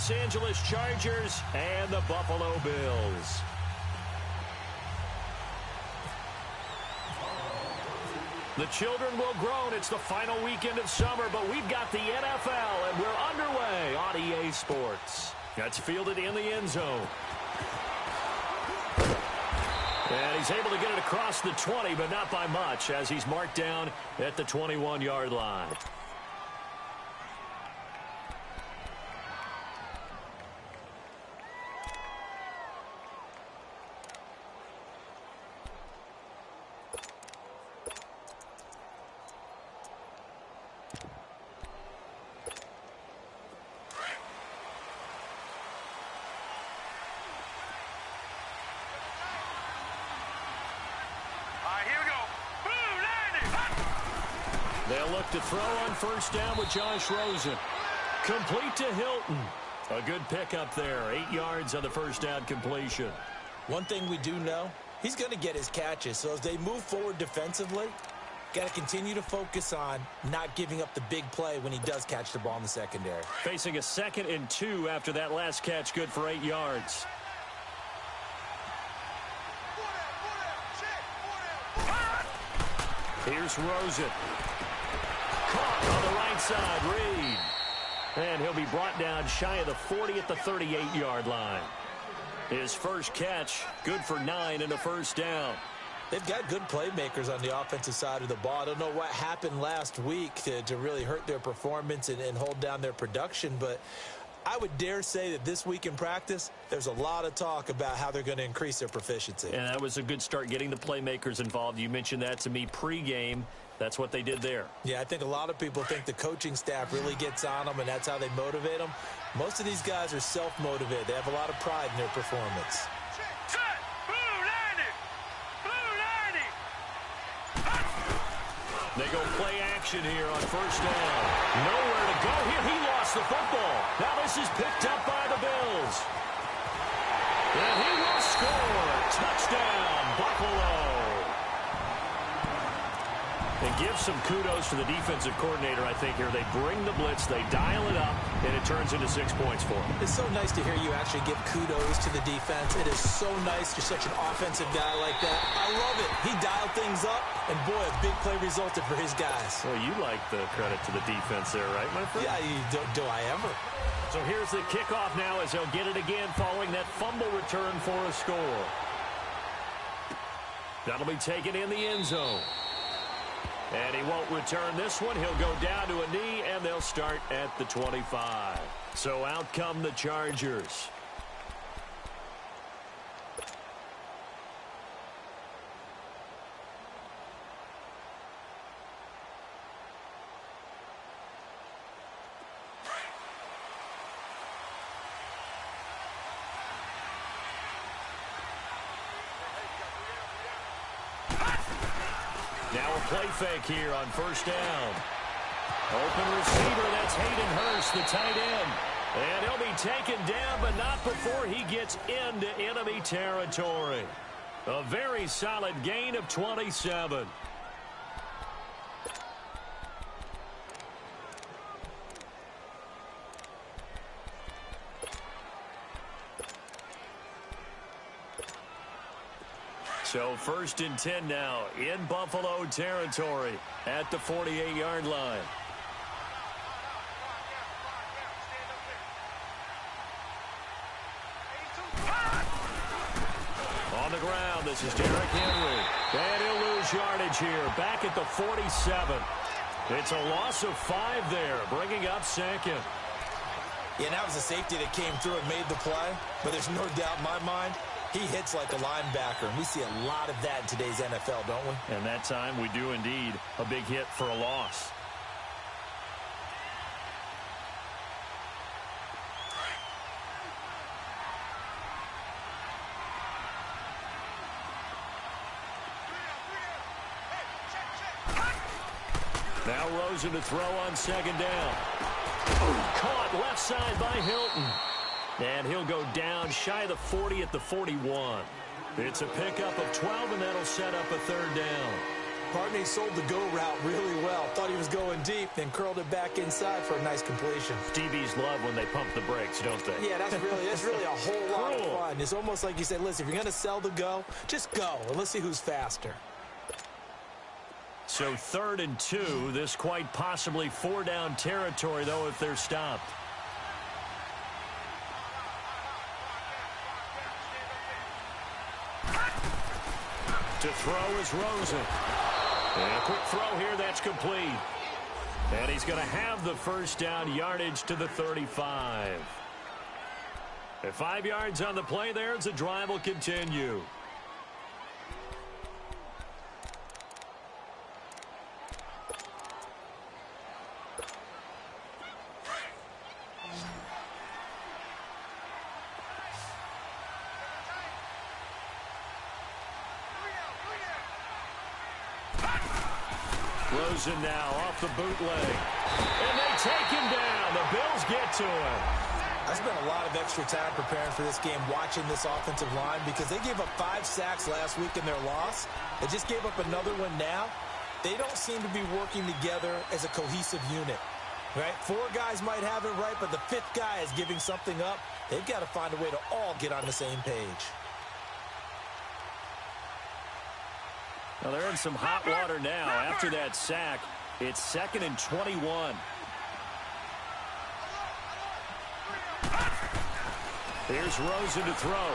Los Angeles Chargers and the Buffalo Bills. The children will groan. It's the final weekend of summer, but we've got the NFL, and we're underway on EA Sports. That's fielded in the end zone. And he's able to get it across the 20, but not by much, as he's marked down at the 21-yard line. They'll look to throw on first down with Josh Rosen. Complete to Hilton. A good pickup there. 8 yards on the first down completion. One thing we do know, he's going to get his catches. So as they move forward defensively, got to continue to focus on not giving up the big play when he does catch the ball in the secondary. Facing a 2nd and 2 after that last catch, good for 8 yards. Here's Rosen. Caught on the right side, Reed. And he'll be brought down shy of the 40 at the 38-yard line. His first catch, good for 9 and a first down. They've got good playmakers on the offensive side of the ball. I don't know what happened last week to really hurt their performance and hold down their production, but I would dare say that this week in practice, there's a lot of talk about how they're going to increase their proficiency. And that was a good start, getting the playmakers involved. You mentioned that to me pregame. That's what they did there. Yeah, I think a lot of people think the coaching staff really gets on them, and that's how they motivate them. Most of these guys are self-motivated. They have a lot of pride in their performance. They go play action here on first down. Nowhere to go here. He lost the football. Now this is picked up by the Bills. And he will score. Touchdown, Buffalo. And give some kudos to the defensive coordinator, I think, here. They bring the blitz, they dial it up, and it turns into 6 points for them. It's so nice to hear you actually give kudos to the defense. It is so nice. You're such an offensive guy like that. I love it. He dialed things up, and boy, a big play resulted for his guys. Well, you like the credit to the defense there, right, my friend? Yeah, do I ever. So here's the kickoff now as they'll get it again following that fumble return for a score. That'll be taken in the end zone. And he won't return this one. He'll go down to a knee, and they'll start at the 25. So out come the Chargers. Now a play fake here on first down. Open receiver, that's Hayden Hurst, the tight end. And he'll be taken down, but not before he gets into enemy territory. A very solid gain of 27. So 1st and 10 now in Buffalo territory at the 48-yard line. On the ground, this is Derrick Henry. And he'll lose yardage here, back at the 47. It's a loss of 5 there, bringing up 2nd. Yeah, that was a safety that came through and made the play, but there's no doubt in my mind, he hits like a linebacker, and we see a lot of that in today's NFL, don't we? And that time we do indeed. A big hit for a loss. Now Rosen to throw on 2nd down. Caught left side by Hilton. And he'll go down shy of the 40 at the 41. It's a pickup of 12, and that'll set up a 3rd down. Pardon me, sold the go route really well. Thought he was going deep, then curled it back inside for a nice completion. DBs love when they pump the brakes, don't they? Yeah, that's really a whole lot of fun. It's almost like you said, listen, if you're going to sell the go, just go, and let's see who's faster. So 3rd and 2, this quite possibly 4-down territory, though, if they're stopped. To throw is Rosen. And a quick throw here, that's complete. And he's going to have the first down, yardage to the 35. At 5 yards on the play there, as the drive will continue. Rosen now off the bootleg. And they take him down. The Bills get to him. I spent a lot of extra time preparing for this game, watching this offensive line, because they gave up 5 sacks last week in their loss. They just gave up another one now. They don't seem to be working together as a cohesive unit. Right? 4 guys might have it right, but the 5th guy is giving something up. They've got to find a way to all get on the same page. Well, they're in some hot water now. After that sack, it's 2nd and 21. Here's Rosen to throw.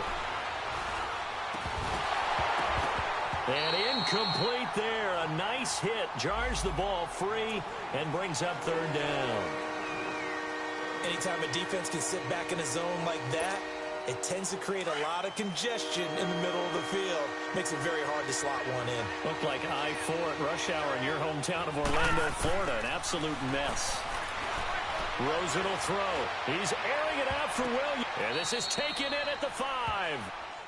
And incomplete there. A nice hit. Jars the ball free and brings up 3rd down. Anytime a defense can sit back in a zone like that, it tends to create a lot of congestion in the middle of the field. Makes it very hard to slot one in. Looked like I-4 at rush hour in your hometown of Orlando, Florida. An absolute mess. Rosen will throw. He's airing it out for Williams. And this is taken in at the 5.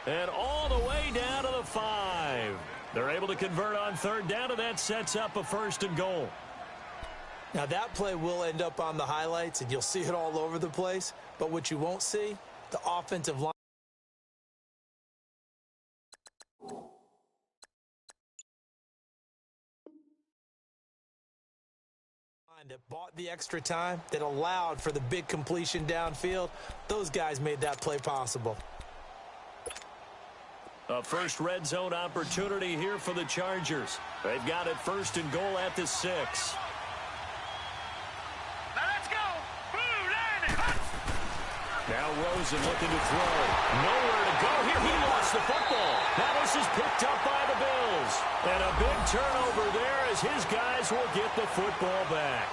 And all the way down to the 5. They're able to convert on 3rd down, and that sets up a 1st and goal. Now, that play will end up on the highlights, and you'll see it all over the place. But what you won't see, the offensive line that bought the extra time, that allowed for the big completion downfield. Those guys made that play possible. A first red zone opportunity here for the Chargers. They've got it 1st and goal at the 6. Now Rosen looking to throw. Nowhere to go here. He lost the football. Now this is picked up by the Bills. And a big turnover there as his guys will get the football back.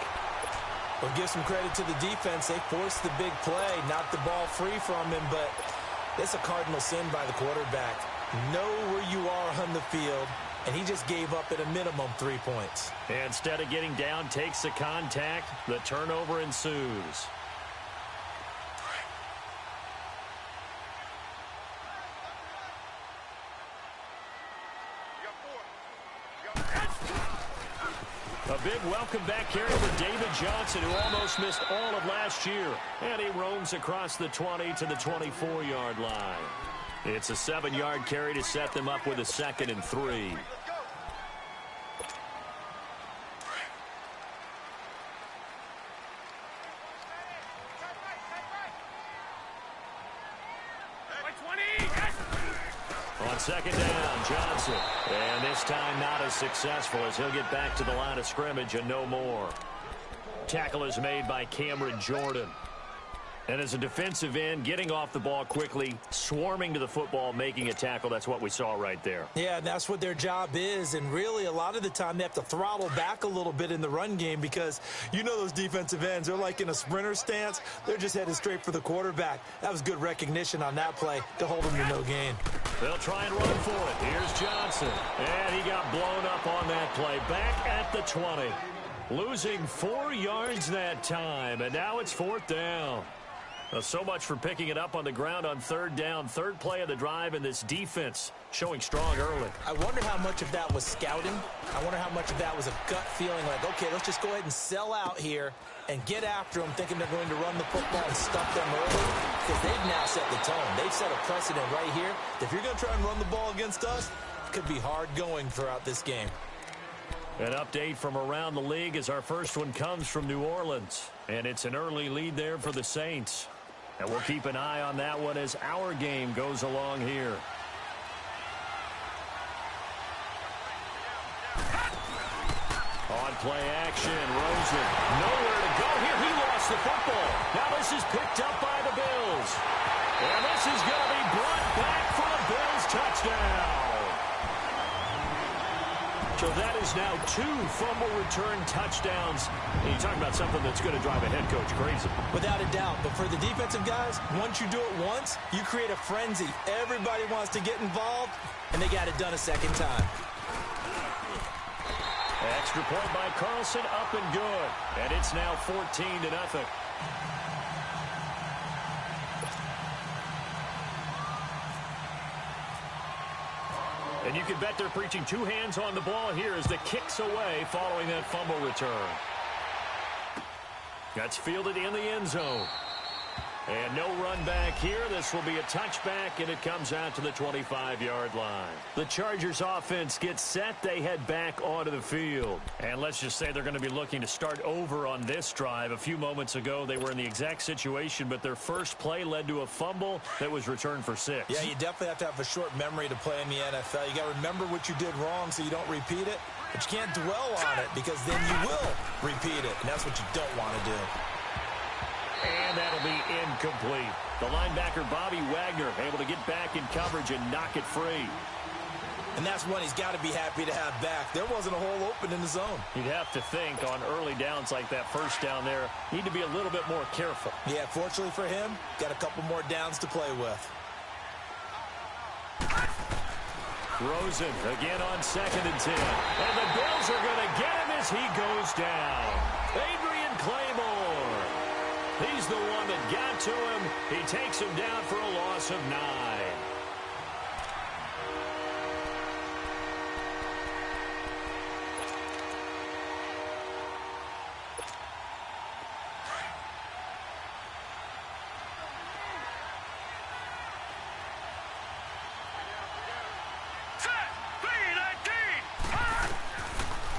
Well, give some credit to the defense. They forced the big play, knocked the ball free from him, but it's a cardinal sin by the quarterback. Know where you are on the field, and he just gave up at a minimum 3 points. And instead of getting down, takes the contact. The turnover ensues. A big welcome back carry for David Johnson, who almost missed all of last year. And he roams across the 20 to the 24-yard line. It's a 7-yard carry to set them up with a 2nd and 3. On 2nd down, Johnson. And this time not as successful as he'll get back to the line of scrimmage and no more. Tackle is made by Cameron Jordan. And as a defensive end, getting off the ball quickly, swarming to the football, making a tackle, that's what we saw right there. Yeah, that's what their job is. And really, a lot of the time, they have to throttle back a little bit in the run game because you know those defensive ends, they're like in a sprinter stance. They're just headed straight for the quarterback. That was good recognition on that play to hold them to no gain. They'll try and run for it. Here's Johnson. And he got blown up on that play. Back at the 20. Losing 4 yards that time. And now it's 4th down. So much for picking it up on the ground on 3rd down. 3rd play of the drive, and this defense showing strong early. I wonder how much of that was scouting. I wonder how much of that was a gut feeling like, okay, let's just go ahead and sell out here and get after them, thinking they're going to run the football and stuff them early, because they've now set the tone. They've set a precedent right here. If you're going to try and run the ball against us, it could be hard going throughout this game. An update from around the league as our first one comes from New Orleans. And it's an early lead there for the Saints. And we'll keep an eye on that one as our game goes along here. On play action, Rosen. Nowhere to go here. He lost the football. Now this is picked up by the Bills. And this is going to be brought back for a Bills touchdown. So that is now 2 fumble return touchdowns. And you're talking about something that's going to drive a head coach crazy. Without a doubt. But for the defensive guys, once you do it once, you create a frenzy. Everybody wants to get involved, and they got it done a second time. Extra point by Carlson, up and good. And it's now 14-0. And you can bet they're preaching 2 hands on the ball here as the kick's away following that fumble return. That's fielded in the end zone. And no run back here. This will be a touchback, and it comes out to the 25-yard line. The Chargers offense gets set. They head back onto the field. And let's just say they're going to be looking to start over on this drive. A few moments ago, they were in the exact situation, but their first play led to a fumble that was returned for 6. Yeah, you definitely have to have a short memory to play in the NFL. You got to remember what you did wrong so you don't repeat it. But you can't dwell on it because then you will repeat it, and that's what you don't want to do. And that'll be incomplete. The linebacker, Bobby Wagner, able to get back in coverage and knock it free. And that's one he's got to be happy to have back. There wasn't a hole open in the zone. You'd have to think on early downs like that first down there, need to be a little bit more careful. Yeah, fortunately for him, got a couple more downs to play with. Rosen again on 2nd and 10. And the Bills are going to get him as he goes down. Adrian Claymore. He's the one that got to him. He takes him down for a loss of 9.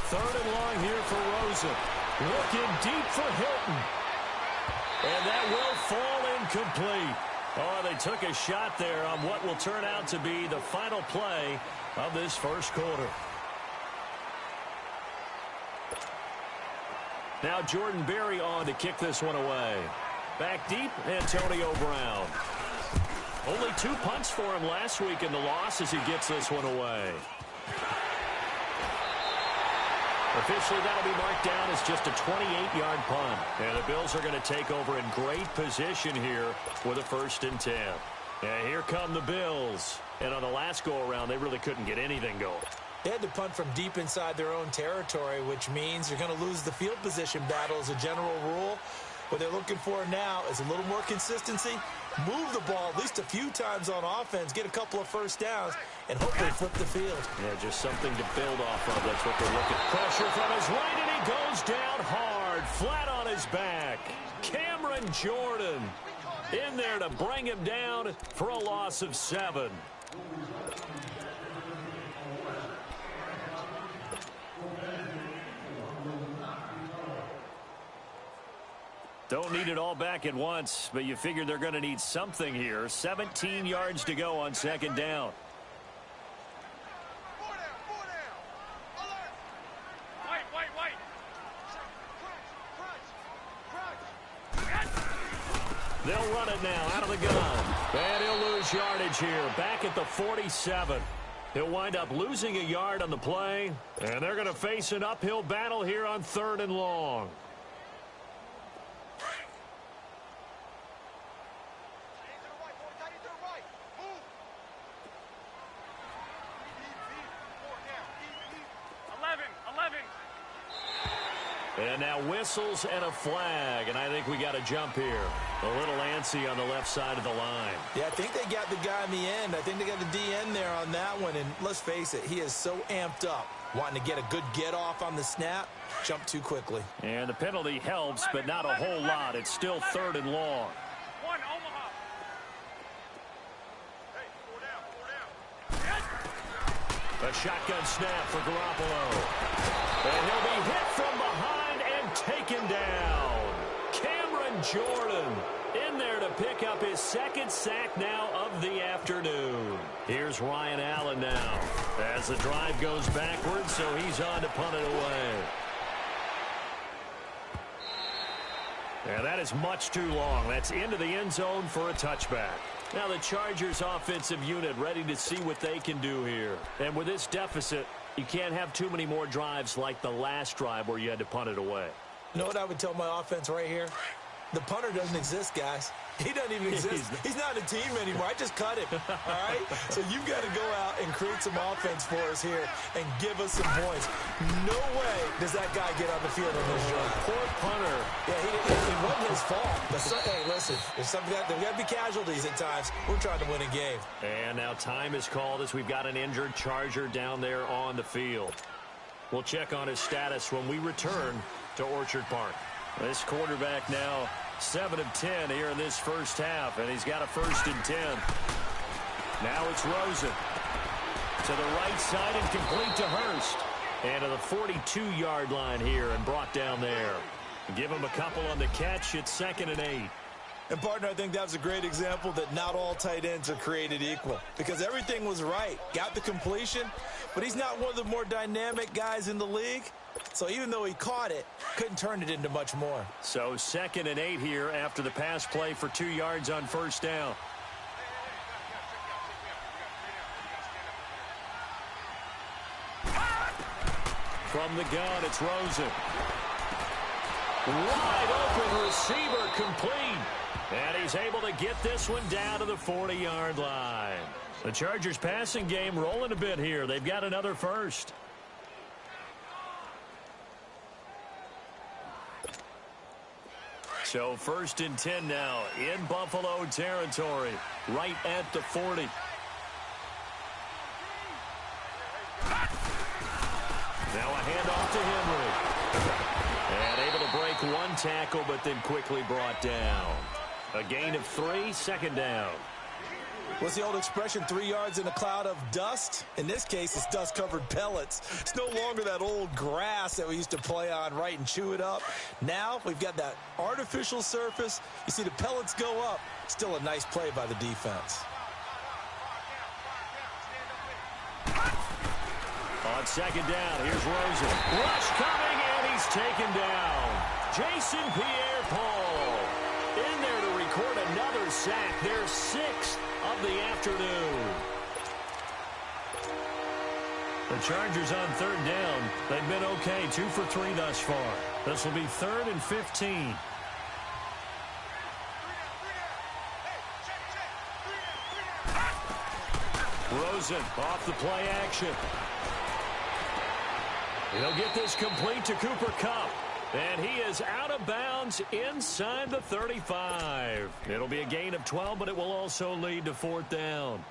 Third and long here for Rosen. Looking deep for Hilton. And that will fall incomplete. Oh, they took a shot there on what will turn out to be the final play of this first quarter. Now Jordan Berry on to kick this one away. Back deep, Antonio Brown. Only 2 punts for him last week in the loss as he gets this one away. Officially, that'll be marked down as just a 28-yard punt. And the Bills are going to take over in great position here with a 1st and 10. And here come the Bills. And on the last go-around, they really couldn't get anything going. They had to punt from deep inside their own territory, which means you're going to lose the field position battle as a general rule. What they're looking for now is a little more consistency, move the ball at least a few times on offense, get a couple of first downs, and hopefully flip the field. Yeah, just something to build off of. That's what they're looking. Pressure from his right, and he goes down hard, flat on his back. Cameron Jordan in there to bring him down for a loss of 7. Don't need it all back at once, but you figure they're going to need something here. 17 yards to go on 2nd down. They'll run it now out of the gun. And he'll lose yardage here. Back at the 47. He'll wind up losing a yard on the play. And they're going to face an uphill battle here on 3rd and long. And now whistles and a flag, and I think we got a jump here. A little antsy on the left side of the line. Yeah, I think they got the guy in the end. I think they got the DN there on that one, and let's face it, he is so amped up, wanting to get a good get-off on the snap, jump too quickly. And the penalty helps, but not a whole lot. It's still 3rd and long. A shotgun snap for Garoppolo. And he'll be hit from behind and taken down. Cameron Jordan in there to pick up his second sack now of the afternoon. Here's Ryan Allen now as the drive goes backwards, so he's on to punt it away. And that is much too long. That's into the end zone for a touchback. Now the Chargers offensive unit ready to see what they can do here. And with this deficit, you can't have too many more drives like the last drive where you had to punt it away. You know what I would tell my offense right here? The punter doesn't exist, guys. He doesn't even exist. He's not a team anymore. I just cut him, all right? So you've got to go out and create some offense for us here and give us some points. No way does that guy get on the field on this drive. Poor punter. Yeah, it wasn't his fault. But hey, listen, there's got to be casualties at times. We're trying to win a game. And now time is called as we've got an injured Charger down there on the field. We'll check on his status when we return to Orchard Park. This quarterback now 7 of 10 here in this first half, and he's got a 1st and 10. Now it's Rosen to the right side and complete to Hurst. And to the 42-yard line here and brought down there. Give him a couple on the catch. It's 2nd and 8. And, partner, I think that was a great example that not all tight ends are created equal because everything was right. Got the completion, but he's not one of the more dynamic guys in the league. So even though he caught it, couldn't turn it into much more. So 2nd and 8 here after the pass play for 2 yards on 1st down. From the gun, it's Rosen. Wide open receiver complete. And he's able to get this one down to the 40-yard line. The Chargers passing game rolling a bit here. They've got another 1st. So 1st and 10 now in Buffalo territory, right at the 40. Now a handoff to Henry. And able to break one tackle, but then quickly brought down. A gain of 3, 2nd down. What's the old expression, 3 yards in a cloud of dust? In this case, it's dust-covered pellets. It's no longer that old grass that we used to play on, right, and chew it up. Now we've got that artificial surface. You see the pellets go up. Still a nice play by the defense. On 2nd down, here's Rosen. Rush coming, and he's taken down. Jason Pierre-Paul in there to record another sack. Their 6th of the afternoon. The Chargers on 3rd down. They've been okay, 2 for 3 thus far. This will be 3rd and 15. Rosen off the play action. He'll get this complete to Cooper Kupp. And he is out of bounds inside the 35. It'll be a gain of 12, but it will also lead to 4th down.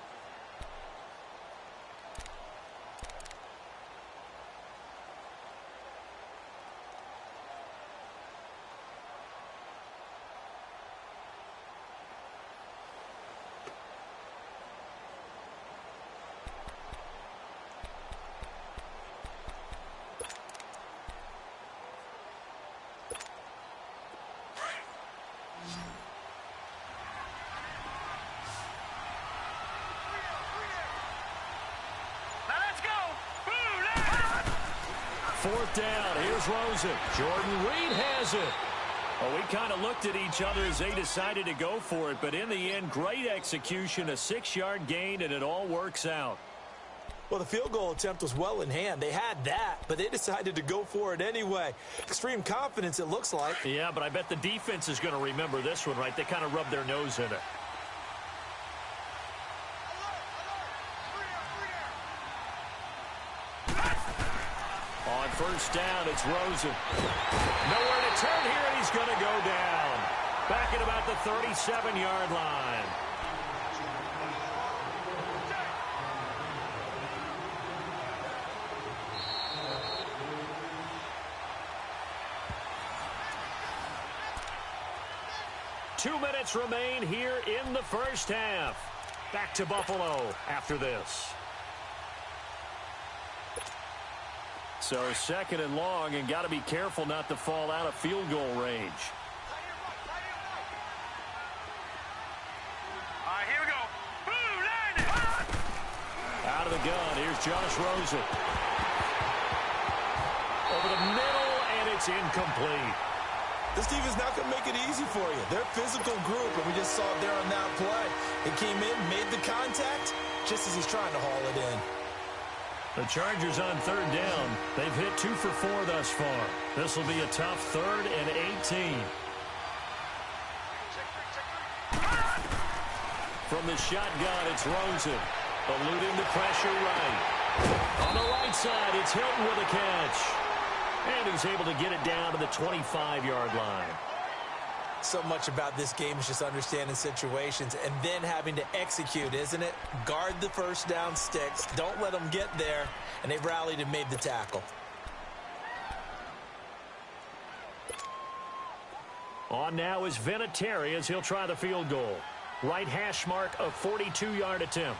Fourth down. Here's Rosen. Jordan Reed has it. Well, we kind of looked at each other as they decided to go for it, but in the end, great execution, a 6-yard gain, and it all works out. Well, the field goal attempt was well in hand. They had that, but they decided to go for it anyway. Extreme confidence, it looks like. Yeah, but I bet the defense is going to remember this one, right? They kind of rubbed their nose in it. On 1st down, it's Rosen. Nowhere to turn here, and he's going to go down. Back at about the 37-yard line. Two minutes remain here in the first half. Back to Buffalo after this. So 2nd and long, and got to be careful not to fall out of field goal range. Here we go. Blue line. Out of the gun, here's Josh Rosen. Over the middle, and it's incomplete. This team is not going to make it easy for you. They're a physical group, and we just saw it there on that play. It came in, made the contact, just as he's trying to haul it in. The Chargers on 3rd down. They've hit 2 for 4 thus far. This will be a tough 3rd and 18. From the shotgun, it's Rosen. Eluding the pressure right. On the right side, it's Hilton with a catch. And he's able to get it down to the 25-yard line. So much about this game is just understanding situations and then having to execute, isn't it? Guard the first down sticks. Don't let them get there. And they rallied and made the tackle. On now is Vinatieri as he'll try the field goal. Right hash mark, a 42-yard attempt.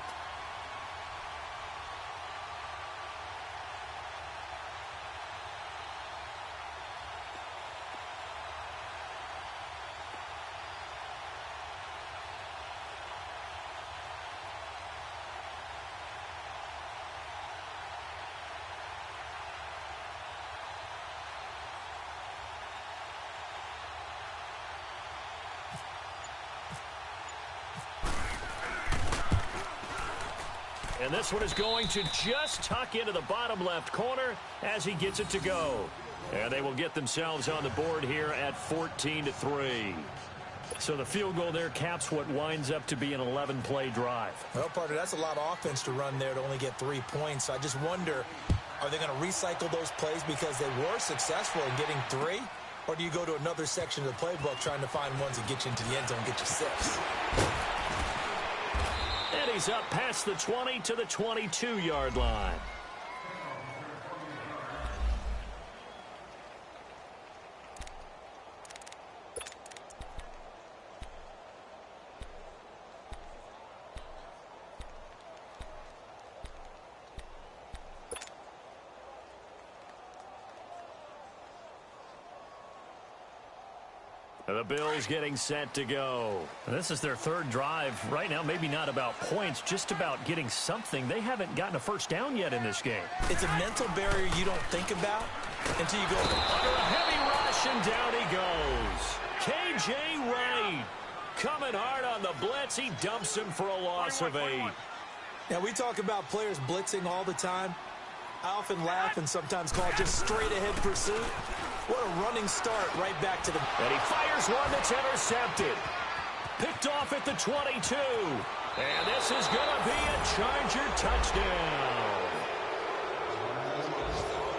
And this one is going to just tuck into the bottom left corner as he gets it to go. And they will get themselves on the board here at 14-3. So the field goal there caps what winds up to be an 11-play drive. Well, partner, that's a lot of offense to run there to only get 3 points. I just wonder, are they going to recycle those plays because they were successful in getting 3? Or do you go to another section of the playbook trying to find ones that get you into the end zone and get you 6? And he's up past the 20 to the 22-yard line. The Bills getting set to go. This is their 3rd drive. Right now, maybe not about points, just about getting something. They haven't gotten a first down yet in this game. It's a mental barrier you don't think about until you go under a heavy rush, and down he goes. K.J. Wright coming hard on the blitz. He dumps him for a loss of 8. Now, we talk about players blitzing all the time. I often laugh and sometimes call it just straight-ahead pursuit. What a running start right back to the... And he fires one that's intercepted. Picked off at the 22. And this is going to be a Charger touchdown.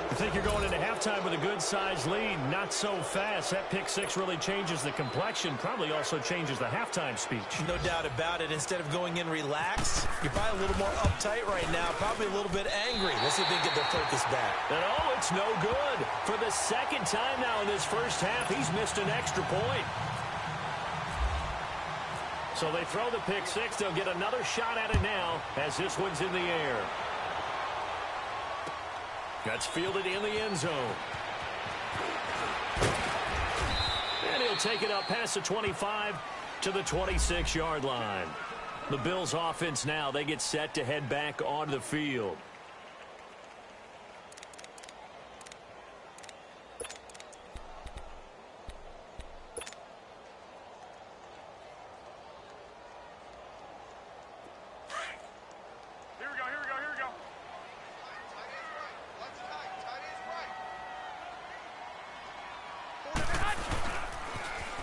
You think you're going into halftime with a good-sized lead. Not so fast. That pick 6 really changes the complexion. Probably also changes the halftime speech. No doubt about it. Instead of going in relaxed, you're probably a little more uptight right now. Probably a little bit angry. Let's see if they can get their focus back. And oh, it's no good. For the 2nd time now in this first half, he's missed an extra point. So they throw the pick 6. They'll get another shot at it now as this one's in the air. That's fielded in the end zone. And he'll take it up past the 25 to the 26-yard line. The Bills offense now, they get set to head back onto the field.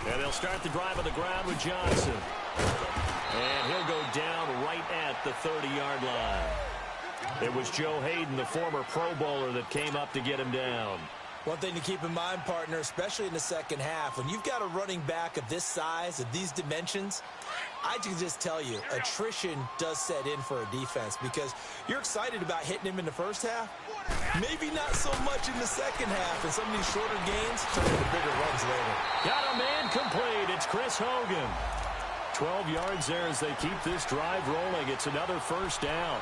And they'll start the drive on the ground with Johnson. And he'll go down right at the 30-yard line. It was Joe Hayden, the former Pro Bowler, that came up to get him down. One thing to keep in mind, partner, especially in the second half, when you've got a running back of this size, of these dimensions, I can just tell you, attrition does set in for a defense because you're excited about hitting him in the first half. Maybe not so much in the second half, and some of these shorter gains turn into bigger runs later. Got a man complete. It's Chris Hogan. 12 yards there as they keep this drive rolling. It's another first down.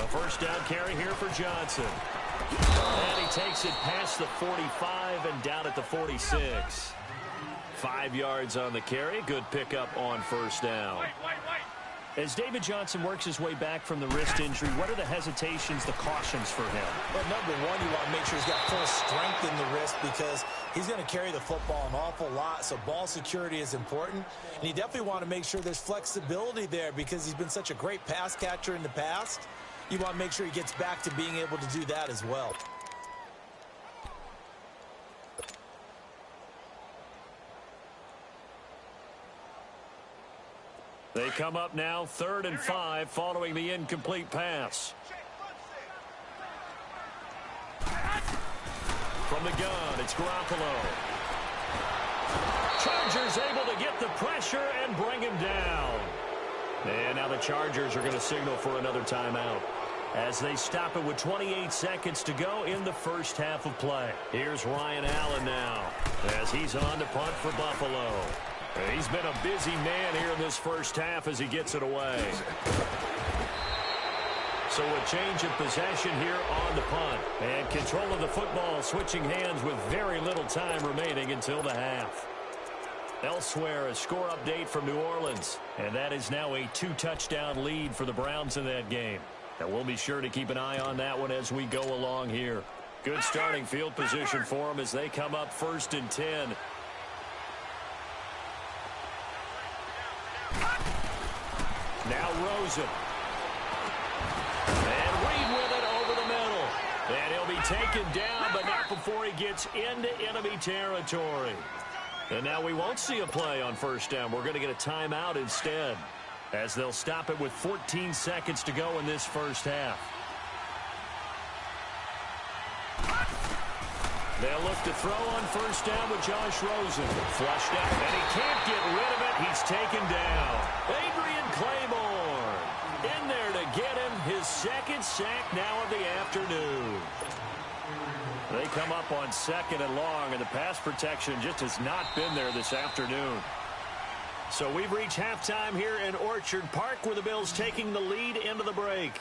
first down carry here for Johnson. And he takes it past the 45 and down at the 46. 5 yards on the carry. Good pickup on first down. As David Johnson works his way back from the wrist injury, what are the hesitations, the cautions for him? Well, number one, you want to make sure he's got full strength in the wrist because he's going to carry the football an awful lot, so ball security is important. And you definitely want to make sure there's flexibility there because he's been such a great pass catcher in the past. You want to make sure he gets back to being able to do that as well. They come up now 3rd and 5 following the incomplete pass. From the gun, it's Garoppolo. Chargers able to get the pressure and bring him down. And now the Chargers are going to signal for another timeout as they stop it with 28 seconds to go in the first half of play. Here's Ryan Allen now as he's on to punt for Buffalo. He's been a busy man here in this first half as he gets it away. So a change of possession here on the punt. And control of the football switching hands with very little time remaining until the half. Elsewhere, a score update from New Orleans. And that is now a 2-touchdown lead for the Browns in that game. And we'll be sure to keep an eye on that one as we go along here. Good starting field position for them as they come up 1st and 10. Now Rosen. And Reed with it over the middle. And he'll be taken down, but not before he gets into enemy territory. And now we won't see a play on first down. We're going to get a timeout instead, as they'll stop it with 14 seconds to go in this first half. They'll look to throw on first down with Josh Rosen. Flushed out, and he can't get rid of it. He's taken down. Adrian Claiborne in there to get him his 2nd sack now of the afternoon. They come up on 2nd and long, and the pass protection just has not been there this afternoon. So we've reached halftime here in Orchard Park, where the Bills taking the lead into the break.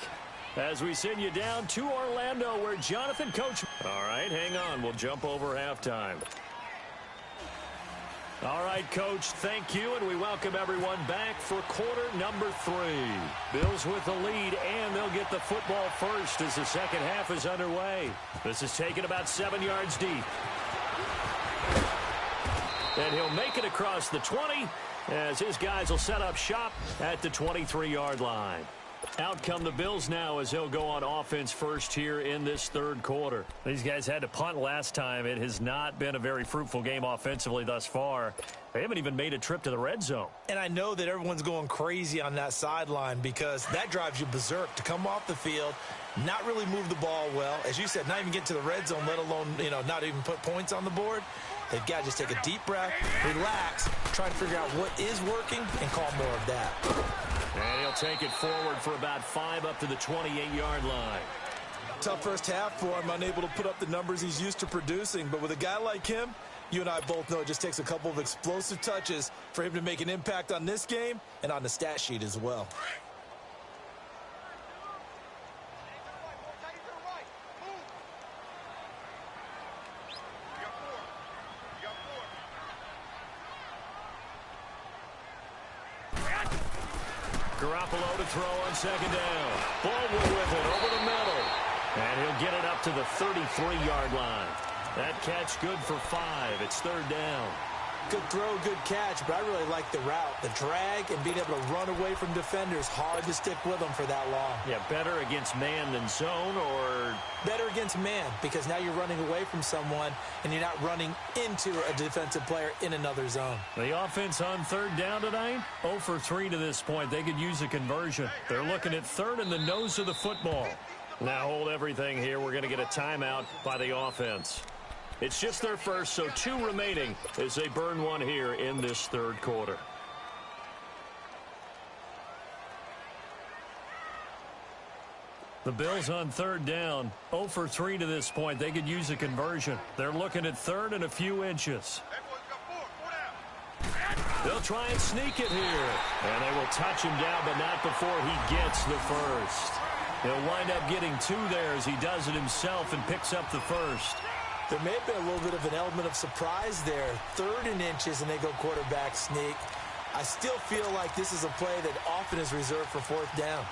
As we send you down to Orlando, where Jonathan Coach... All right, hang on. We'll jump over halftime. All right, Coach, thank you, and we welcome everyone back for quarter number 3. Bills with the lead, and they'll get the football first as the second half is underway. This is taken about 7 yards deep. And he'll make it across the 20 as his guys will set up shop at the 23-yard line. Out come the Bills now as they'll go on offense first here in this 3rd quarter. These guys had to punt last time. It has not been a very fruitful game offensively thus far. They haven't even made a trip to the red zone. And I know that everyone's going crazy on that sideline because that drives you berserk to come off the field, not really move the ball well. As you said, not even get to the red zone, let alone, not even put points on the board. They've got to just take a deep breath, relax, try to figure out what is working, and call more of that. And he'll take it forward for about 5 up to the 28-yard line. Tough first half for him, unable to put up the numbers he's used to producing. But with a guy like him, you and I both know it just takes a couple of explosive touches for him to make an impact on this game and on the stat sheet as well. Garoppolo to throw on second down. Baldwin with it over the middle. And he'll get it up to the 33-yard line. That catch good for 5. It's 3rd down. Good throw, good catch, but I really like the route. The drag and being able to run away from defenders, hard to stick with them for that long. Yeah, better against man than zone, or... Better against man, because now you're running away from someone and you're not running into a defensive player in another zone. The offense on 3rd down tonight, 0 for 3 to this point. They could use a conversion. They're looking at 3rd and the nose of the football. Now hold everything here. We're going to get a timeout by the offense. It's just their first, so 2 remaining as they burn one here in this 3rd quarter. The Bills on 3rd down, 0 for 3 to this point. They could use a conversion. They're looking at 3rd and a few inches. They'll try and sneak it here. And they will touch him down, but not before he gets the first. He'll wind up getting 2 there as he does it himself and picks up the first. There may have been a little bit of an element of surprise there. 3rd and inches, and they go quarterback sneak. I still feel like this is a play that often is reserved for 4th down.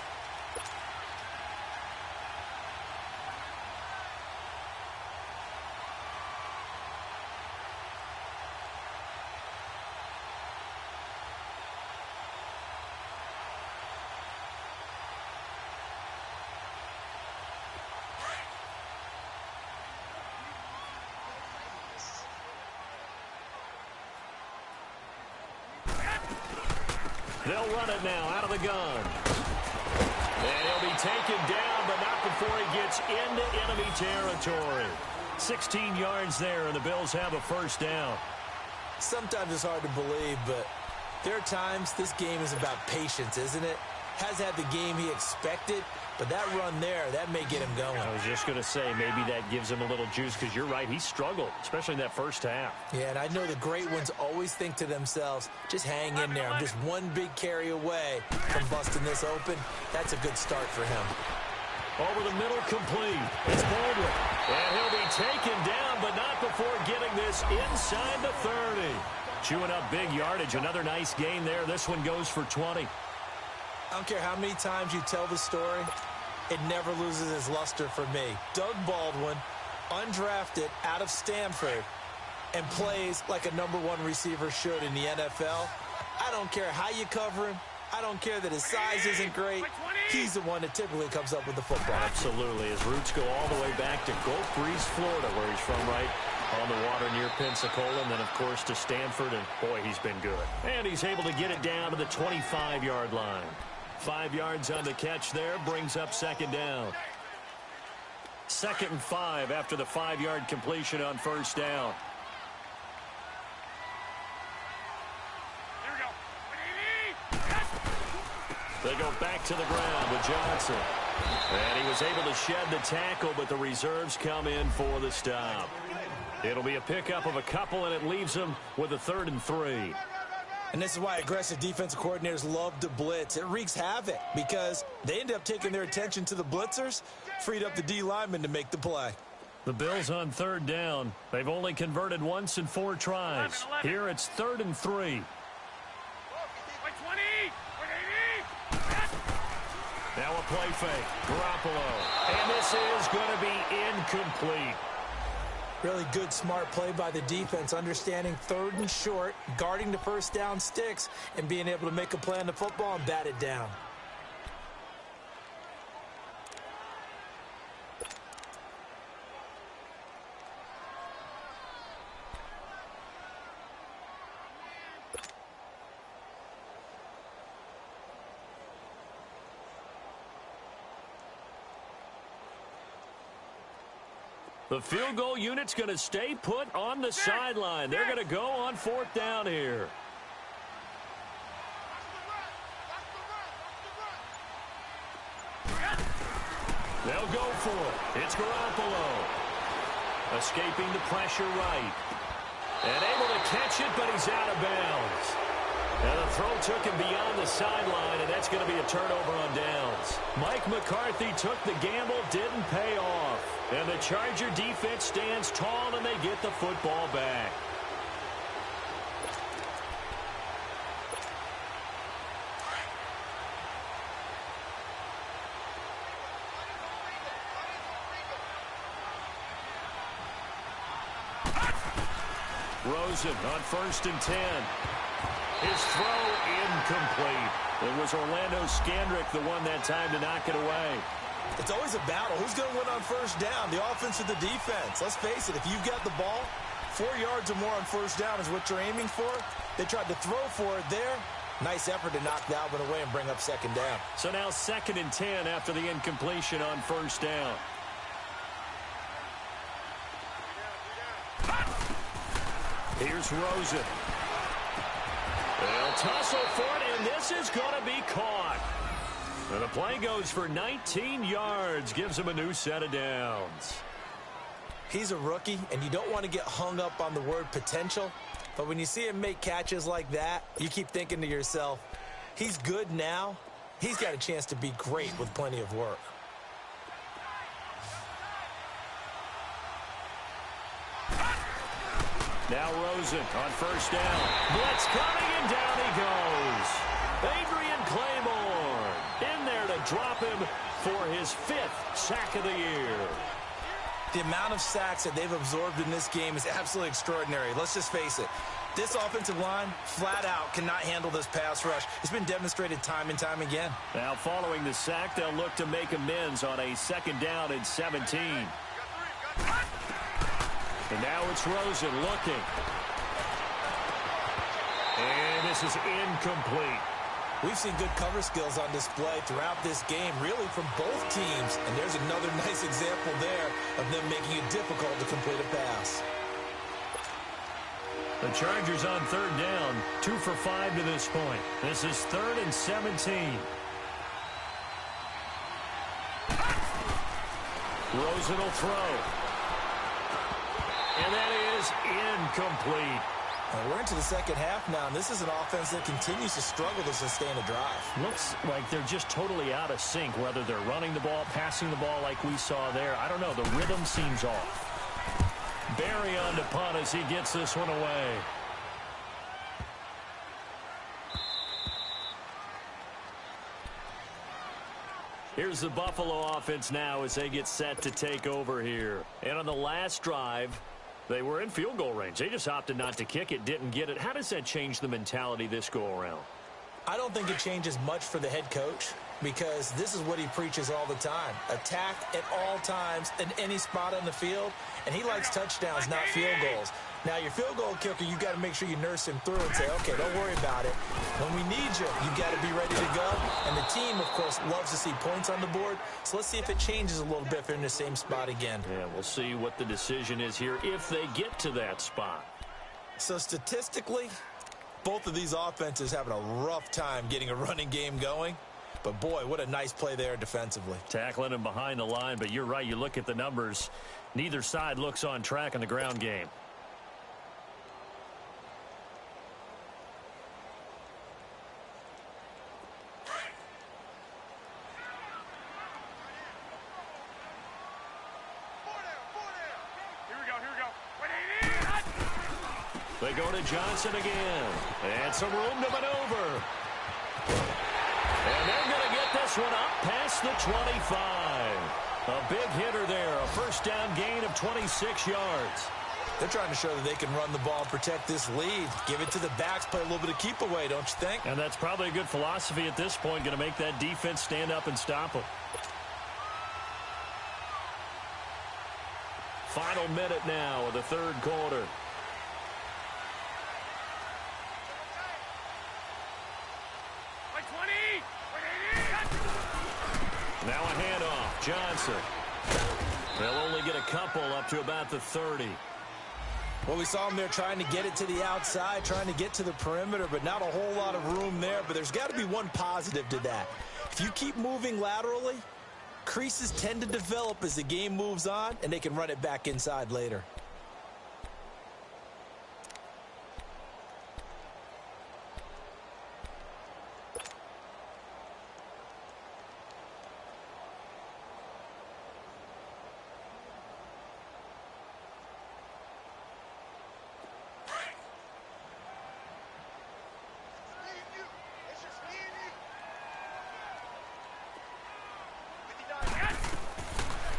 They'll run it now out of the gun. And he'll be taken down, but not before he gets into enemy territory. 16 yards there, and the Bills have a 1st down. Sometimes it's hard to believe, but there are times this game is about patience, isn't it? Has had the game he expected, but that run there, that may get him going. I was just going to say, maybe that gives him a little juice, because you're right, he struggled, especially in that first half. Yeah, and I know the great ones always think to themselves, just hang in there. I'm just one big carry away from busting this open. That's a good start for him. Over the middle, complete. It's Baldwin. And he'll be taken down, but not before getting this inside the 30. Chewing up big yardage. Another nice gain there. This one goes for 20. I don't care how many times you tell the story, it never loses its luster for me. Doug Baldwin, undrafted out of Stanford, and plays like a #1 receiver should in the NFL. I don't care how you cover him. I don't care that his size isn't great. He's the one that typically comes up with the football. Absolutely. His roots go all the way back to Gulf Breeze, Florida, where he's from, right on the water near Pensacola, and then, of course, to Stanford, and, boy, he's been good. And he's able to get it down to the 25-yard line. 5 yards on the catch there, brings up 2nd down. 2nd and 5 after the 5-yard completion on 1st down. They go back to the ground with Johnson. And he was able to shed the tackle, but the reserves come in for the stop. It'll be a pickup of a couple, and it leaves them with a 3rd and 3. And this is why aggressive defensive coordinators love to blitz. It wreaks havoc because they end up taking their attention to the blitzers, freed up the D lineman to make the play. The Bills on 3rd down. They've only converted once in 4 tries. Here it's 3rd and 3. Now a play fake. Garoppolo. And this is going to be incomplete. Really good, smart play by the defense, understanding 3rd and short, guarding the 1st down sticks, and being able to make a play on the football and bat it down. The field goal unit's going to stay put on the sideline. They're going to go on 4th down here. They'll go for it. It's Garoppolo. Escaping the pressure right. And able to catch it, but he's out of bounds. And the throw took him beyond the sideline, and that's going to be a turnover on downs. Mike McCarthy took the gamble, didn't pay off. And the Charger defense stands tall, and they get the football back. Rosen on 1st and 10. His throw incomplete. It was Orlando Scandrick the one that time to knock it away. It's always a battle. Who's going to win on 1st down, the offense or the defense? Let's face it, if you've got the ball, 4 yards or more on 1st down is what you're aiming for. They tried to throw for it there. Nice effort to knock Dalvin away and bring up 2nd down. So now 2nd and 10 after the incompletion on 1st down. Here's Rosen. They'll tussle for it, and this is going to be caught. And the play goes for 19 yards, gives him a new set of downs. He's a rookie, and you don't want to get hung up on the word potential. But when you see him make catches like that, you keep thinking to yourself, he's good now. He's got a chance to be great with plenty of work. Now Rosen on first down. Blitz coming, and down he goes. Adrian Claymore in there to drop him for his 5th sack of the year. The amount of sacks that they've absorbed in this game is absolutely extraordinary. Let's just face it. This offensive line, flat out, cannot handle this pass rush. It's been demonstrated time and time again. Now following the sack, they'll look to make amends on a 2nd down and 17. And now it's Rosen looking. And this is incomplete. We've seen good cover skills on display throughout this game, really from both teams. And there's another nice example there of them making it difficult to complete a pass. The Chargers on 3rd down, 2 for 5 to this point. This is 3rd and 17. Rosen will throw. And that is incomplete. And we're into the second half now, and this is an offense that continues to struggle to sustain a drive. Looks like they're just totally out of sync, whether they're running the ball, passing the ball like we saw there. I don't know. The rhythm seems off. Barry on to punt as he gets this one away. Here's the Buffalo offense now as they get set to take over here. And on the last drive, they were in field goal range. They just opted not to kick it, didn't get it. How does that change the mentality this go-around? I don't think it changes much for the head coach because this is what he preaches all the time. Attack at all times in any spot on the field, and he likes touchdowns, not field goals. Now, your field goal kicker, you've got to make sure you nurse him through and say, okay, don't worry about it. When we need you, you've got to be ready to go. And the team, of course, loves to see points on the board. So let's see if it changes a little bit if they're in the same spot again. Yeah, we'll see what the decision is here if they get to that spot. So statistically, both of these offenses having a rough time getting a running game going. But, boy, what a nice play there defensively. Tackling him behind the line, but you're right. You look at the numbers. Neither side looks on track in the ground game. They go to Johnson again. And some room to maneuver. And they're going to get this one up past the 25. A big hitter there. A first down gain of 26 yards. They're trying to show that they can run the ball and protect this lead. Give it to the backs, play a little bit of keep away, don't you think? And that's probably a good philosophy at this point. Going to make that defense stand up and stop them. Final minute now of the 3rd quarter. Now a handoff. Johnson. They'll only get a couple up to about the 30. Well, we saw them there trying to get it to the outside, trying to get to the perimeter, but not a whole lot of room there. But there's got to be one positive to that. If you keep moving laterally, creases tend to develop as the game moves on, and they can run it back inside later.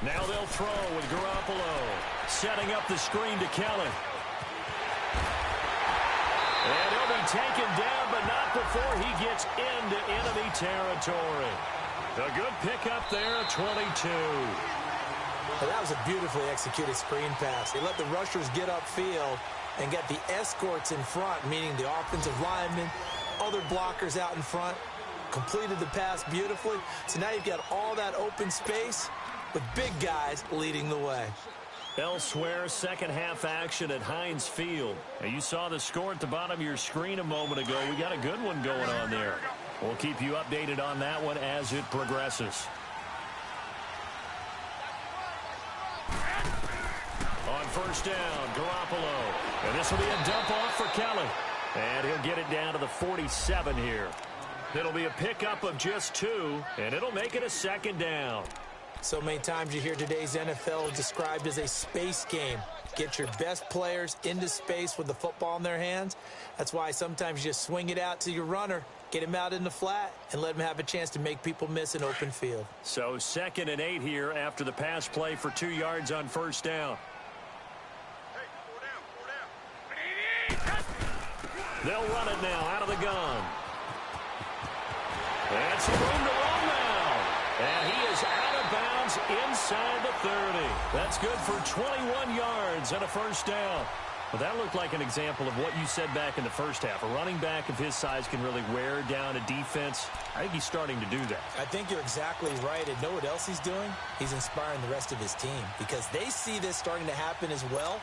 Now they'll throw with Garoppolo. Setting up the screen to Kelly. And he'll be taken down, but not before he gets into enemy territory. A good pickup there at 22. Well, that was a beautifully executed screen pass. They let the rushers get upfield and get the escorts in front, meaning the offensive linemen, other blockers out in front, completed the pass beautifully. So now you've got all that open space with big guys leading the way. Elsewhere, second half action at Heinz Field. Now, you saw the score at the bottom of your screen a moment ago. We got a good one going on there. We'll keep you updated on that one as it progresses. On first down, Garoppolo. And this will be a dump off for Kelly. And he'll get it down to the 47 here. It'll be a pickup of just 2, and it'll make it a second down. So many times you hear today's NFL described as a space game. Get your best players into space with the football in their hands. That's why sometimes you just swing it out to your runner, get him out in the flat, and let him have a chance to make people miss an open field. So 2nd and 8 here after the pass play for 2 yards on first down. They'll run it now out of the gun. And some room to roll now. And he is out of bounds inside the 30. That's good for 21 yards and a first down. Well, that looked like an example of what you said back in the first half. A running back of his size can really wear down a defense. I think he's starting to do that. I think you're exactly right. And know what else he's doing? He's inspiring the rest of his team because they see this starting to happen as well.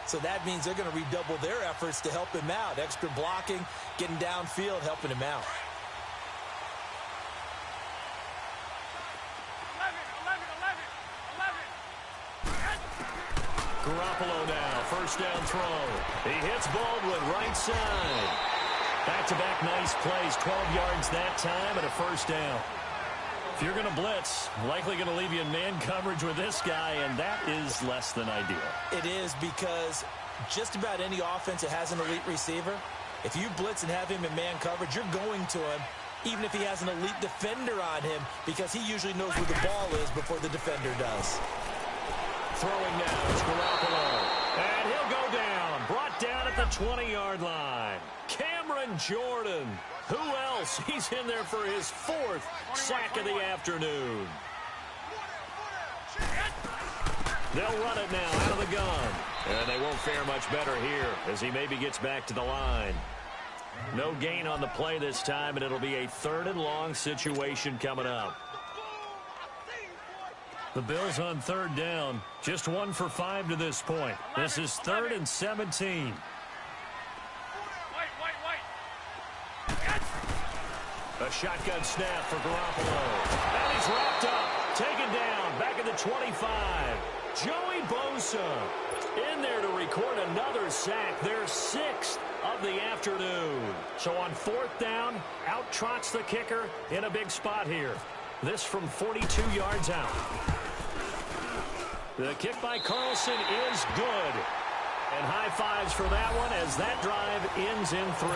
So that means they're going to redouble their efforts to help him out. Extra blocking, getting downfield, helping him out. 11. Garoppolo now, first down throw. He hits Baldwin right side. Back-to-back nice plays, 12 yards that time and a first down. If you're going to blitz, likely going to leave you in man coverage with this guy, and that is less than ideal. It is because just about any offense that has an elite receiver, if you blitz and have him in man coverage, you're going to him, even if he has an elite defender on him, because he usually knows where the ball is before the defender does. Throwing now is Garoppolo. And he'll go down. Brought down at the 20-yard line. Cameron Jordan. Who else? He's in there for his 4th sack of the afternoon. They'll run it now out of the gun. And they won't fare much better here as he maybe gets back to the line. No gain on the play this time, and it'll be a 3rd and long situation coming up. The Bills on 3rd down. Just 1 for 5 to this point. This is 3rd and 17. A shotgun snap for Garoppolo. And he's wrapped up. Taken down. Back at the 25. Joey Bosa in there to record another sack. Their 6th of the afternoon. So on 4th down, out trots the kicker in a big spot here. This from 42 yards out. The kick by Carlson is good. And high fives for that one as that drive ends in 3.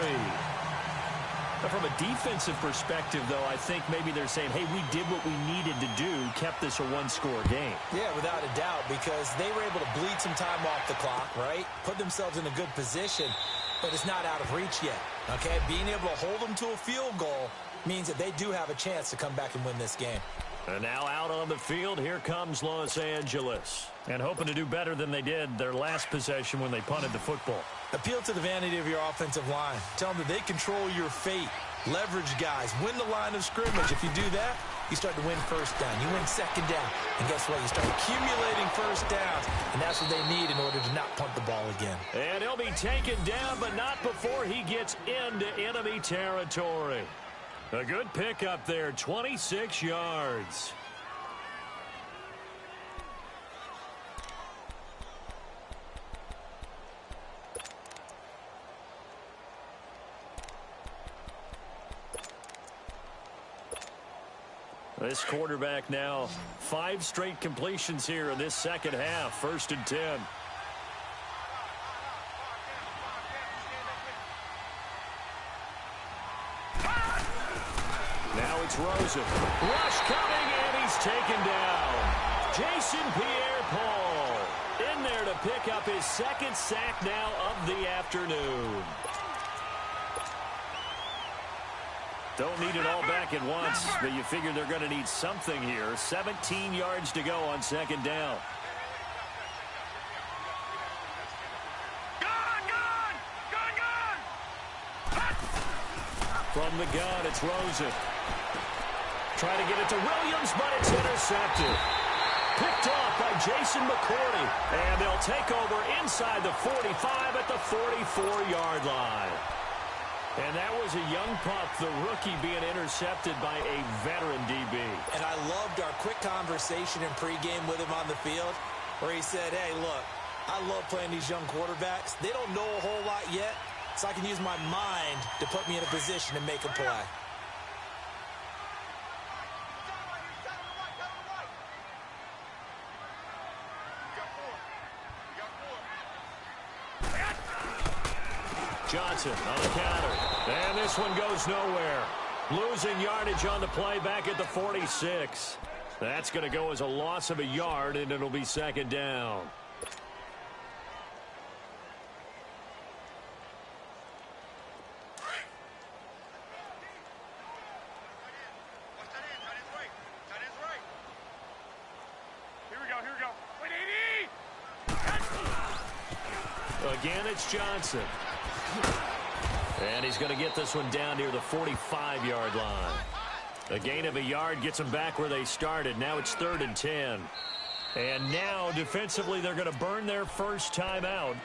From a defensive perspective, though, I think maybe they're saying, hey, we did what we needed to do, kept this a one-score game. Yeah, without a doubt, because they were able to bleed some time off the clock, right? Put themselves in a good position, but it's not out of reach yet, okay? Being able to hold them to a field goal means that they do have a chance to come back and win this game. And now out on the field, here comes Los Angeles. And hoping to do better than they did their last possession when they punted the football. Appeal to the vanity of your offensive line. Tell them that they control your fate. Leverage guys. Win the line of scrimmage. If you do that, you start to win first down. You win second down. And guess what? You start accumulating first downs. And that's what they need in order to not punt the ball again. And he'll be taken down, but not before he gets into enemy territory. A good pickup there, 26 yards. This quarterback now, 5 straight completions here in this second half, 1st and 10. Now it's Rosen. Rush coming, and he's taken down. Jason Pierre-Paul in there to pick up his 2nd sack now of the afternoon. Don't need it all back at once, but you figure they're going to need something here. 17 yards to go on 2nd down. From the gun, it's Rosen. Trying to get it to Williams, but it's intercepted. Picked off by Jason McCourty. And they'll take over inside the 45 at the 44-yard line. And that was a young pup, the rookie, being intercepted by a veteran DB. And I loved our quick conversation in pregame with him on the field where he said, hey, look, I love playing these young quarterbacks. They don't know a whole lot yet, so I can use my mind to put me in a position to make a play. Johnson on the counter. And this one goes nowhere. Losing yardage on the play back at the 46. That's going to go as a loss of a yard, and it'll be second down. Again, it's Johnson. And he's going to get this one down near the 45-yard line. A gain of a yard gets them back where they started. Now it's 3rd and 10. And now, defensively, they're going to burn their first time out.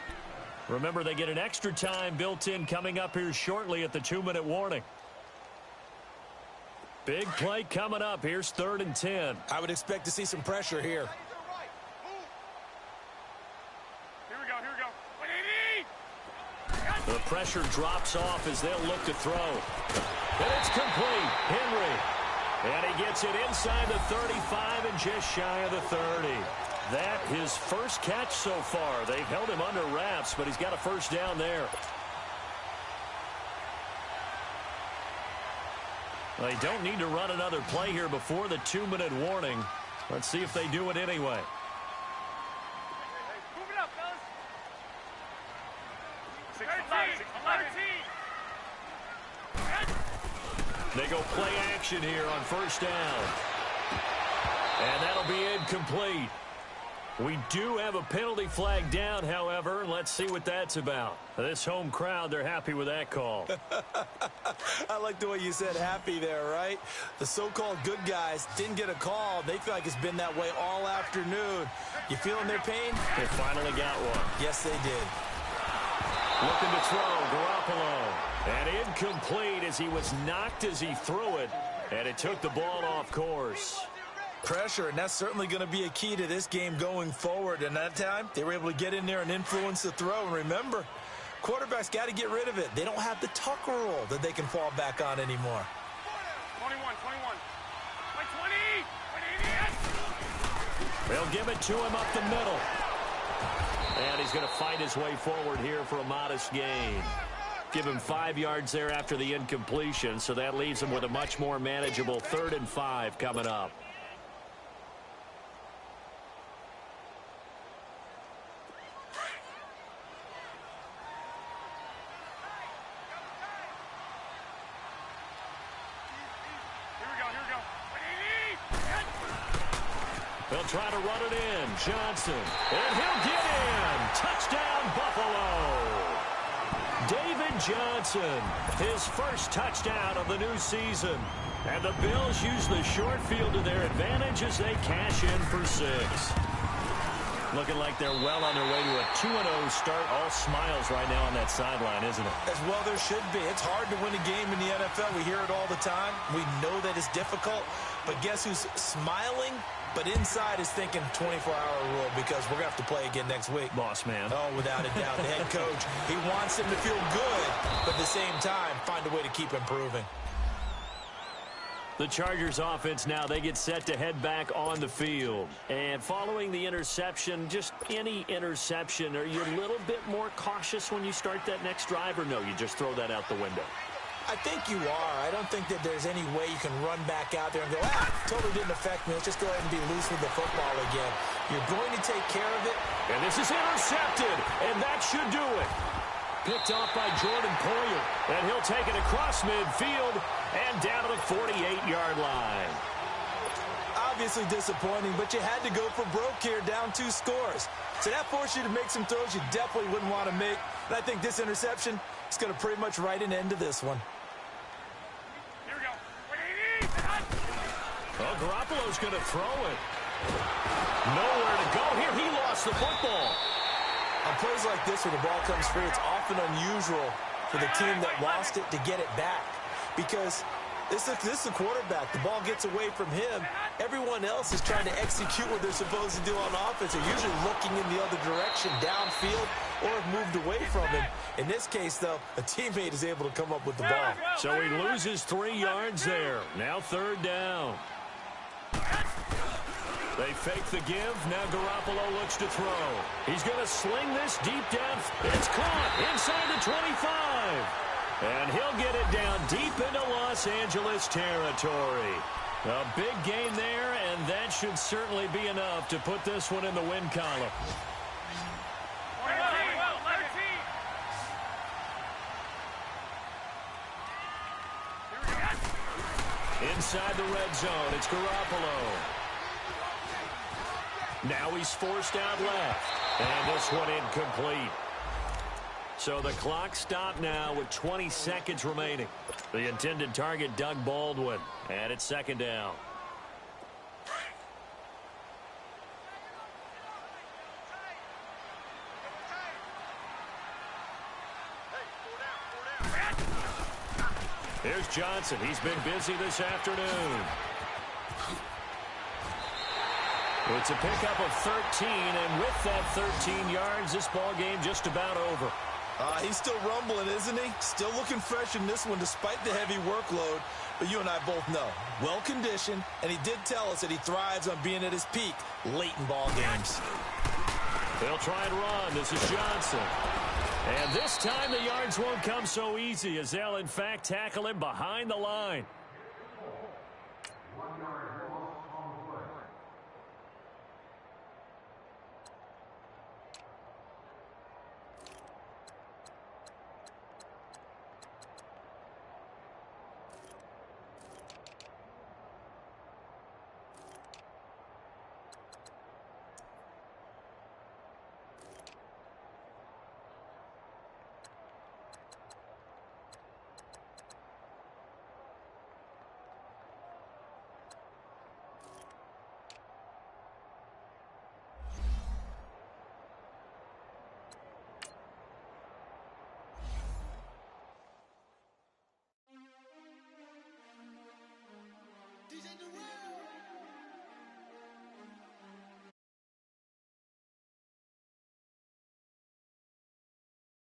Remember, they get an extra time built in coming up here shortly at the 2-minute warning. Big play coming up. Here's 3rd and 10. I would expect to see some pressure here. The pressure drops off as they'll look to throw. And it's complete. Henry. And he gets it inside the 35 and just shy of the 30. That his first catch so far. They've held him under wraps, but he's got a first down there. They don't need to run another play here before the 2-minute warning. Let's see if they do it anyway. They go play action here on first down. And that'll be incomplete. We do have a penalty flag down, however. Let's see what that's about. This home crowd, they're happy with that call. I like the way you said happy there, right? The so-called good guys didn't get a call. They feel like it's been that way all afternoon. You feeling their pain? They finally got one. Yes, they did. Looking to throw, Garoppolo. And incomplete as he was knocked as he threw it. And it took the ball off course. Pressure, and that's certainly going to be a key to this game going forward. And that time, they were able to get in there and influence the throw. And remember, quarterbacks got to get rid of it. They don't have the Tucker rule that they can fall back on anymore. 21. 20. They'll give it to him up the middle. And he's going to fight his way forward here for a modest gain. Give him 5 yards there after the incompletion, so that leaves him with a much more manageable 3rd and 5 coming up. They'll try to run it in. Johnson. And he'll get in. Touchdown, Buffalo. David Johnson, his first touchdown of the new season. And the Bills use the short field to their advantage as they cash in for 6. Looking like they're well on their way to a 2-0 start. All smiles right now on that sideline, isn't it? As well there should be. It's hard to win a game in the NFL. We hear it all the time. We know that it's difficult. But guess who's smiling? But inside is thinking 24-hour rule because we're going to have to play again next week. Boss man. Oh, without a doubt. The head coach, he wants him to feel good, but at the same time, find a way to keep improving. The Chargers offense now, they get set to head back on the field. And following the interception, just any interception, are you a little bit more cautious when you start that next drive, or no, you just throw that out the window? I think you are. I don't think that there's any way you can run back out there and go, totally didn't affect me. Let's just go ahead and be loose with the football again. You're going to take care of it. And this is intercepted, and that should do it. Picked off by Jordan Poyer, and he'll take it across midfield and down to the 48-yard line. Obviously disappointing, but you had to go for broke here, down 2 scores. So that forced you to make some throws you definitely wouldn't want to make. And I think this interception is going to pretty much write an end to this one. Here we go. Well, Garoppolo's going to throw it. Nowhere to go here. He lost the football. On plays like this where the ball comes free, it's often unusual for the team that lost it to get it back. Because this is the quarterback. The ball gets away from him. Everyone else is trying to execute what they're supposed to do on offense. They're usually looking in the other direction, downfield, or have moved away from him. In this case, though, a teammate is able to come up with the ball. So he loses 3 yards there. Now 3rd down. They fake the give. Now Garoppolo looks to throw. He's going to sling this deep down. It's caught inside the 25. And he'll get it down deep into Los Angeles territory. A big gain there, and that should certainly be enough to put this one in the win column. Inside the red zone, it's Garoppolo. Now he's forced out left. And this one incomplete. So the clock stopped now with 20 seconds remaining. The intended target, Doug Baldwin. And it's second down. Here's Johnson. He's been busy this afternoon. It's a pickup of 13, and with that 13 yards, this ball game just about over. He's still rumbling, isn't he? Still looking fresh in this one despite the heavy workload. But you and I both know, well-conditioned, and he did tell us that he thrives on being at his peak late in ball games. They'll try and run. This is Johnson. And this time the yards won't come so easy as they'll, in fact, tackle him behind the line.